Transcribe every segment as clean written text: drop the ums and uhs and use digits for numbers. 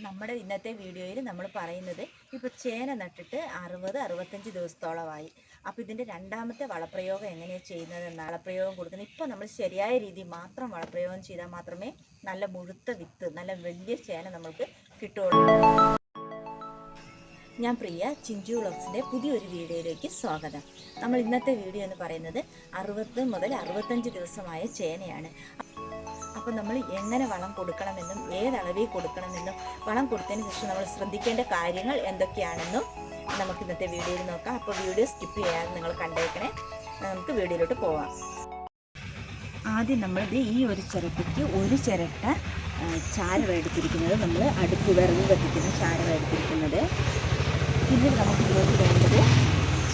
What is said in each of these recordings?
നമ്മുടെ ഇന്നത്തെ വീഡിയോയിൽ നമ്മൾ പറയുന്നത് ഇപ്പോൾ ചേന നട്ടിട്ട് 60-65 ദിവസത്തോളമായി. അപ്പോൾ ഇതിൻ്റെ രണ്ടാമത്തെ വളപ്രയോഗം എങ്ങനെയാണ് ചെയ്യുന്നതെന്ന് വളപ്രയോഗം കൊടുക്കുന്നത്. ഇപ്പോൾ നമ്മൾ ശരിയായ രീതിയിൽ മാത്രം വളപ്രയോഗം ചെയ്താൽ മാത്രമേ നല്ല മുഴുത്ത വിത്ത്, നല്ല വലിയ ചേന നമുക്ക് കിട്ടുകയുള്ളൂ. ഞാൻ പ്രിയ ചിഞ്ചു വ്ളോഗ്സിൻ്റെ പുതിയൊരു വീഡിയോയിലേക്ക് സ്വാഗതം. നമ്മൾ ഇന്നത്തെ വീഡിയോ എന്ന് പറയുന്നത് 60 മുതൽ 65 ദിവസമായ ചേനയാണ്. അപ്പോൾ നമ്മൾ എങ്ങനെ വളം കൊടുക്കണമെന്നും ഏതളവിൽ കൊടുക്കണമെന്നും വളം കൊടുത്തതിന് ശേഷം നമ്മൾ ശ്രദ്ധിക്കേണ്ട കാര്യങ്ങൾ എന്തൊക്കെയാണെന്നും നമുക്ക് ഇന്നത്തെ വീഡിയോയിൽ നോക്കാം. അപ്പോൾ വീഡിയോ സ്കിപ്പ് ചെയ്യാതെ നിങ്ങൾ കണ്ടേക്കണേ. നമുക്ക് വീഡിയോയിലോട്ട് പോവാം. ആദ്യം നമ്മളിത് ഈ ഒരു ചിരട്ടയ്ക്ക് ഒരു ചിരട്ട ചാരം എടുത്തിരിക്കുന്നത്, നമ്മൾ അടുപ്പ് വിറക് കത്തിക്കുന്ന ചാരം എടുത്തിരിക്കുന്നത്. പിന്നീട് നമുക്ക് ഇതിലേക്ക് വേണ്ടത്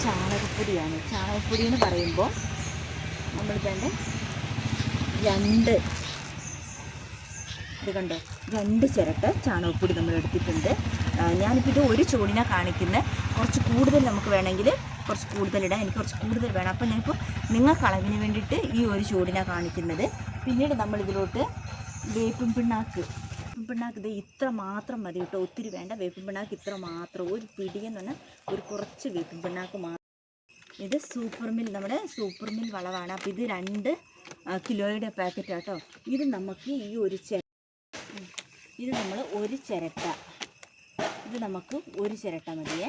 ചാണകപ്പൊടിയാണ്. ചാണകപ്പൊടി എന്ന് പറയുമ്പോൾ നമ്മൾ വേണ്ട രണ്ട് ചിരട്ട ചാണകപ്പൊടി നമ്മൾ എടുത്തിട്ടുണ്ട്. ഞാനിപ്പോൾ ഇത് ഒരു ചോടിനെ കാണിക്കുന്നത്. കുറച്ച് കൂടുതൽ നമുക്ക് വേണമെങ്കിൽ കുറച്ച് കൂടുതലിടാം. എനിക്ക് കുറച്ച് കൂടുതൽ വേണം. അപ്പോൾ ഞാനിപ്പോൾ നിങ്ങൾക്ക് അളവിന് വേണ്ടിയിട്ട് ഈ ഒരു ചോടിനെ കാണിക്കുന്നത്. പിന്നീട് നമ്മൾ ഇതിലോട്ട് വേപ്പിൻ പിണ്ണാക്ക് ഇത് ഇത്ര മാത്രം മതി കേട്ടോ, ഒത്തിരി വേണ്ട. വേപ്പിൻ പിണ്ണാക്ക് ഇത്ര മാത്രം, ഒരു പിടിയെന്ന് പറഞ്ഞാൽ ഒരു കുറച്ച് വേപ്പിൻ പിണ്ണാക്ക് മാത്രം. ഇത് നമ്മുടെ സൂപ്പർ മിൽ വളമാണ്. അപ്പോൾ ഇത് 2 കിലോയുടെ പാക്കറ്റ് കേട്ടോ. ഇത് നമുക്ക് ഈ ഒരു ഇത് നമ്മൾ ഒരു ചിരട്ട, ഇത് നമുക്ക് ഒരു ചിരട്ട മതിയേ.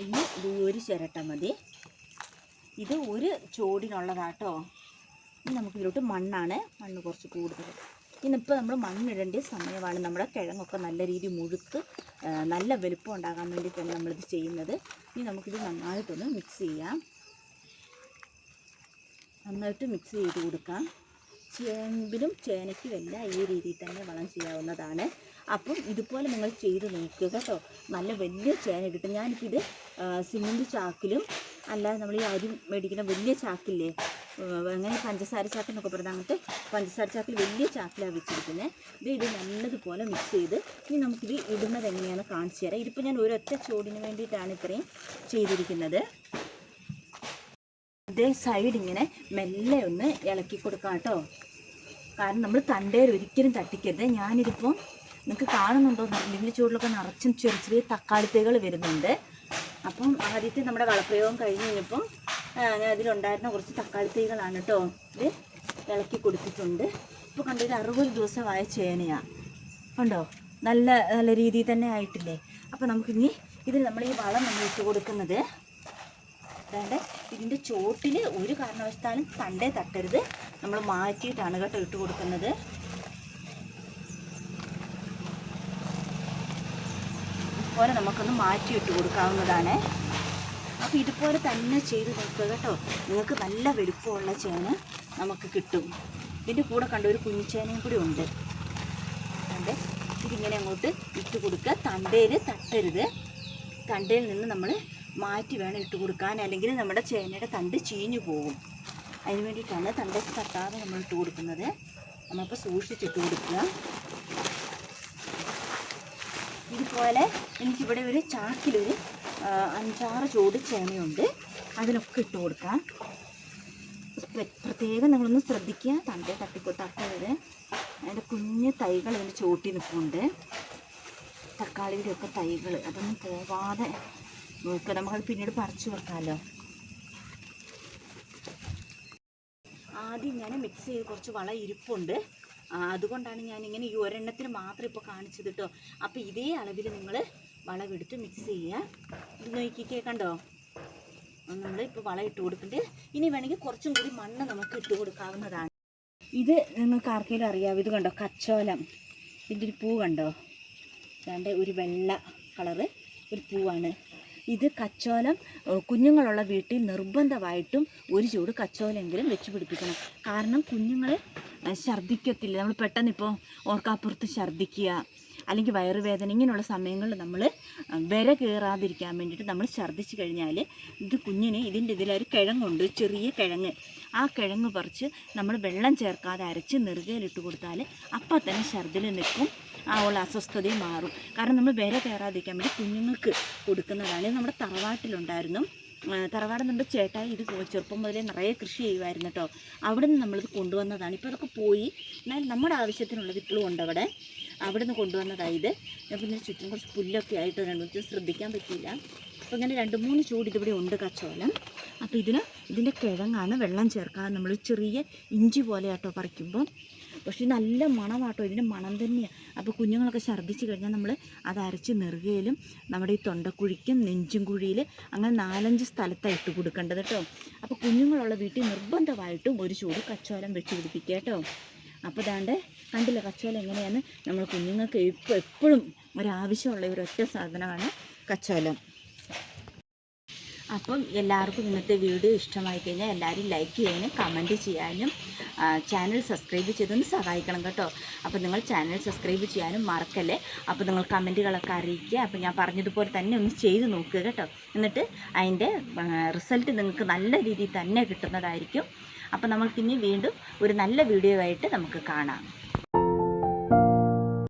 ഇത് ഒരു ചിരട്ട മതി. ഇത് ഒരു ചോടിനുള്ളതാട്ടോ. ഇനി നമുക്കിതിലോട്ട് മണ്ണ് കുറച്ച് കൂടുതൽ. ഇന്നിപ്പോൾ നമ്മൾ മണ്ണിടേണ്ട സമയമാണ്. നമ്മുടെ കിഴങ്ങൊക്കെ നല്ല രീതിയിൽ മുഴുത്ത് നല്ല വലുപ്പം ഉണ്ടാകാൻ വേണ്ടിയിട്ടാണ് നമ്മളിത് ചെയ്യുന്നത്. ഇനി നമുക്കിത് നന്നായിട്ടൊന്ന് മിക്സ് ചെയ്യാം. നന്നായിട്ട് മിക്സ് ചെയ്ത് കൊടുക്കാം. ചേമ്പിലും ചേനയ്ക്കും എല്ലാം ഈ രീതിയിൽ തന്നെ വളം ചെയ്യാവുന്നതാണ്. അപ്പം ഇതുപോലെ നിങ്ങൾ ചെയ്ത് നോക്കുക കേട്ടോ. നല്ല വലിയ ചേന കിട്ടും. ഞാനിപ്പോൾ ഇത് സിമൻറ്റ് ചാക്കിലും അല്ലാതെ നമ്മൾ ഈ അരി മേടിക്കുന്ന വലിയ ചാക്കില്ലേ, അങ്ങനെ പഞ്ചസാര ചാക്കെന്നൊക്കെ പറയുന്നത്, അങ്ങനത്തെ പഞ്ചസാര ചാക്കിൽ വലിയ ചാക്കിലാണ് വെച്ചിരിക്കുന്നത്. ഇത് നല്ലതുപോലെ മിക്സ് ചെയ്ത് ഇനി നമുക്കിത് ഇടുന്നത് എങ്ങനെയാണ് കാണിച്ചു തരാം. ഇതിപ്പോൾ ഞാൻ ഒരൊറ്റ ചോടിന് വേണ്ടിയിട്ടാണ് ഇത്രയും ചെയ്തിരിക്കുന്നത്. ഇതേ സൈഡ് ഇങ്ങനെ മെല്ലെ ഒന്ന് ഇളക്കി കൊടുക്കാം കേട്ടോ. കാരണം നമ്മൾ തണ്ടേൽ ഒരിക്കലും തട്ടിക്കരുത്. ഞാനിതിപ്പോൾ നിങ്ങൾക്ക് കാണുന്നുണ്ടോ എന്നറിയില്ല, ചൂടിലൊക്കെ നിറച്ചും ചെറിയ തക്കാളി തൈകൾ വരുന്നുണ്ട്. അപ്പം ആദ്യത്തെ നമ്മുടെ വളപ്രയോഗം കഴിഞ്ഞ് കഴിഞ്ഞപ്പം അതിലുണ്ടായിരുന്ന കുറച്ച് തക്കാളി തൈകളാണ് കേട്ടോ. ഇത് ഇളക്കി കൊടുത്തിട്ടുണ്ട്. ഇപ്പോൾ കണ്ടോ, ഇത് 60 ദിവസമായ ചേനയാണ്. കണ്ടോ, നല്ല രീതിയിൽ തന്നെ ആയിട്ടില്ലേ. അപ്പോൾ നമുക്കിനി ഇതിൽ നമ്മൾ ഈ വളം നമ്മൾ ഇട്ട് കൊടുക്കുന്നത്, അതായത് ഇതിൻ്റെ ചോട്ടിൽ ഒരു കാരണവശാലും തണ്ടേ തട്ടരുത്. നമ്മൾ മാറ്റിയിട്ടാണ് കേട്ടോ ഇട്ട് കൊടുക്കുന്നത്. ഇതുപോലെ നമുക്കൊന്ന് മാറ്റി ഇട്ട് കൊടുക്കാവുന്നതാണ്. അപ്പോൾ ഇതുപോലെ തന്നെ ചെയ്ത് നോക്കുക കേട്ടോ. നിങ്ങൾക്ക് നല്ല വലുപ്പമുള്ള ചേന നമുക്ക് കിട്ടും. ഇതിൻ്റെ കൂടെ കണ്ട ഒരു കുഞ്ഞിച്ചേനയും കൂടി ഉണ്ട്. അതെ, ഇതിങ്ങനെ അങ്ങോട്ട് ഇട്ട് കൊടുക്കുക. തണ്ടയിൽ തട്ടരുത്. തണ്ടയിൽ നിന്ന് നമ്മൾ മാറ്റി വേണം ഇട്ട് കൊടുക്കാൻ, അല്ലെങ്കിൽ നമ്മുടെ ചേനയുടെ തണ്ട് ചീഞ്ഞു പോകും. അതിന് വേണ്ടിയിട്ടാണ് തണ്ടയിൽ തട്ടാതെ നമ്മൾ ഇട്ട് കൊടുക്കുന്നത്. നമ്മളിപ്പോൾ സൂക്ഷിച്ചിട്ട് കൊടുക്കുക. ഇതുപോലെ എനിക്കിവിടെ ഒരു ചാക്കിലൊരു 5-6 ചോട് ചേനയുണ്ട്. അതിലൊക്കെ ഇട്ട് കൊടുക്കാം. പ്രത്യേകം നിങ്ങളൊന്ന് ശ്രദ്ധിക്കുക, തണ്ടയിൽ തട്ടരുത്. അതിൻ്റെ കുഞ്ഞ് തൈകൾ ഇതിൻ്റെ ചോട്ടി നിൽക്കുന്നുണ്ട്. തക്കാളിയുടെ ഒക്കെ തൈകൾ, അതൊന്നും പോവാതെ നോക്കുക. നമുക്കത് പിന്നീട് പറിച്ചു വെക്കാമല്ലോ. ആദ്യം ഞാൻ മിക്സ് ചെയ്ത് കുറച്ച് വളം ഇരിപ്പുണ്ട്. അതുകൊണ്ടാണ് ഞാനിങ്ങനെ ഈ ഒരെണ്ണത്തിന് മാത്രം ഇപ്പോൾ കാണിച്ചത് കേട്ടോ. അപ്പോൾ ഇതേ അളവിൽ നിങ്ങൾ വളമെടുത്ത് മിക്സ് ചെയ്യുക. ഇത് നോക്കിക്കേ, കണ്ടോ, നമ്മൾ ഇപ്പോൾ വളം ഇട്ട് കൊടുക്കുന്നുണ്ട്. ഇനി വേണമെങ്കിൽ കുറച്ചും കൂടി മണ്ണ് നമുക്ക് ഇട്ട് കൊടുക്കാവുന്നതാണ്. ഇത് നിങ്ങൾക്ക് ആർക്കെങ്കിലും അറിയാം. ഇത് കണ്ടോ, കച്ചോലം. ഇതിൻ്റെ ഒരു പൂ കണ്ടോ, വേണ്ട ഒരു വെള്ള കളറ് ഒരു പൂവാണ്. ഇത് കച്ചോലം കുഞ്ഞുങ്ങളുള്ള വീട്ടിൽ നിർബന്ധമായിട്ടും ഒരു ചൂട് കച്ചോലെങ്കിലും വെച്ച് പിടിപ്പിക്കണം. കാരണം കുഞ്ഞുങ്ങൾ ഛർദ്ദിക്കത്തില്ല. നമ്മൾ പെട്ടെന്ന് ഇപ്പോൾ ഓർക്കാപ്പുറത്ത് ഛർദ്ദിക്കുക, അല്ലെങ്കിൽ വയറുവേദന, ഇങ്ങനെയുള്ള സമയങ്ങളിൽ നമ്മൾ വിര കയറാതിരിക്കാൻ വേണ്ടിയിട്ട് നമ്മൾ ഛർദ്ദിച്ച് കഴിഞ്ഞാൽ ഇത് കുഞ്ഞിന് ഇതിലൊരു കിഴങ്ങുണ്ട്, ചെറിയ കിഴങ്ങ്. ആ കിഴങ്ങ് പറിച്ച് നമ്മൾ വെള്ളം ചേർക്കാതെ അരച്ച് നെറുകയിലിട്ട് കൊടുത്താൽ അപ്പം തന്നെ ഛർദ്ദിൽ നിൽക്കും. ആ ഉള്ള അസ്വസ്ഥതയും മാറും. കാരണം നമ്മൾ വിര കയറാതിരിക്കാൻ വേണ്ടി കുഞ്ഞുങ്ങൾക്ക് കൊടുക്കുന്നതാണ്. നമ്മുടെ തറവാട്ടിലുണ്ടായിരുന്നു. തറവാട് നമ്മുടെ ചേട്ടായി ഇത് ചെറുപ്പം മുതലേ നിറയെ കൃഷി ചെയ്യുമായിരുന്നു കേട്ടോ. അവിടെ നിന്ന് നമ്മളിത് കൊണ്ടുവന്നതാണ്. ഇപ്പോൾ അതൊക്കെ പോയി, എന്നാൽ നമ്മുടെ ആവശ്യത്തിനുള്ളത് ഇപ്പോഴും ഉണ്ട് അവിടെ. അവിടെ നിന്ന് കൊണ്ടുവന്നതാണ് ഇത്. പിന്നെ ചുറ്റും കുറച്ച് പുല്ലൊക്കെ ആയിട്ട് രണ്ടു ശ്രദ്ധിക്കാൻ പറ്റിയില്ല. അപ്പോൾ ഇങ്ങനെ 2-3 ചൂട് ഇതിവിടെ ഉണ്ട് കച്ചോലം. അപ്പോൾ ഇതിൻ്റെ കിഴങ്ങാണ് വെള്ളം ചേർക്കാതെ നമ്മൾ ചെറിയ ഇഞ്ചി പോലെ ആട്ടോ പറിക്കുമ്പോൾ. പക്ഷേ നല്ല മണമാട്ടോ, ഇതിൻ്റെ മണം തന്നെയാണ്. അപ്പോൾ കുഞ്ഞുങ്ങളൊക്കെ ഛർദ്ദിച്ച് കഴിഞ്ഞാൽ നമ്മൾ അത് അരച്ച് നെറുകയിലും നമ്മുടെ ഈ തൊണ്ടക്കുഴിക്കും നെഞ്ചും കുഴിയിൽ അങ്ങനെ 4-5 സ്ഥലത്താണ് ഇട്ട് കൊടുക്കേണ്ടത് കേട്ടോ. അപ്പോൾ കുഞ്ഞുങ്ങളുള്ള വീട്ടിൽ നിർബന്ധമായിട്ടും ഒരു ചൂട് കച്ചോലം വെച്ച് പിടിപ്പിക്കുക കേട്ടോ. അപ്പോൾ ദാണ്ട് കണ്ടില്ല കച്ചോലം എങ്ങനെയാണ് നമ്മൾ കുഞ്ഞുങ്ങൾക്ക് എപ്പോഴും ഒരാവശ്യമുള്ള ഒരൊറ്റ സാധനമാണ് കച്ചോലം. അപ്പം എല്ലാവർക്കും ഇന്നത്തെ വീഡിയോ ഇഷ്ടമായി കഴിഞ്ഞാൽ എല്ലാവരും ലൈക്ക് ചെയ്യാനും കമൻറ്റ് ചെയ്യാനും ചാനൽ സബ്സ്ക്രൈബ് ചെയ്തൊന്ന് സഹായിക്കണം കേട്ടോ. അപ്പോൾ നിങ്ങൾ ചാനൽ സബ്സ്ക്രൈബ് ചെയ്യാനും മറക്കല്ലേ. അപ്പോൾ നിങ്ങൾ കമൻറ്റുകളൊക്കെ അറിയിക്കുക. അപ്പോൾ ഞാൻ പറഞ്ഞതുപോലെ തന്നെ ഒന്ന് ചെയ്ത് നോക്കുക കേട്ടോ. എന്നിട്ട് അതിൻ്റെ റിസൾട്ട് നിങ്ങൾക്ക് നല്ല രീതിയിൽ തന്നെ കിട്ടുന്നതായിരിക്കും. അപ്പോൾ നമുക്കിനി വീണ്ടും ഒരു നല്ല വീഡിയോ ആയിട്ട് നമുക്ക് കാണാം.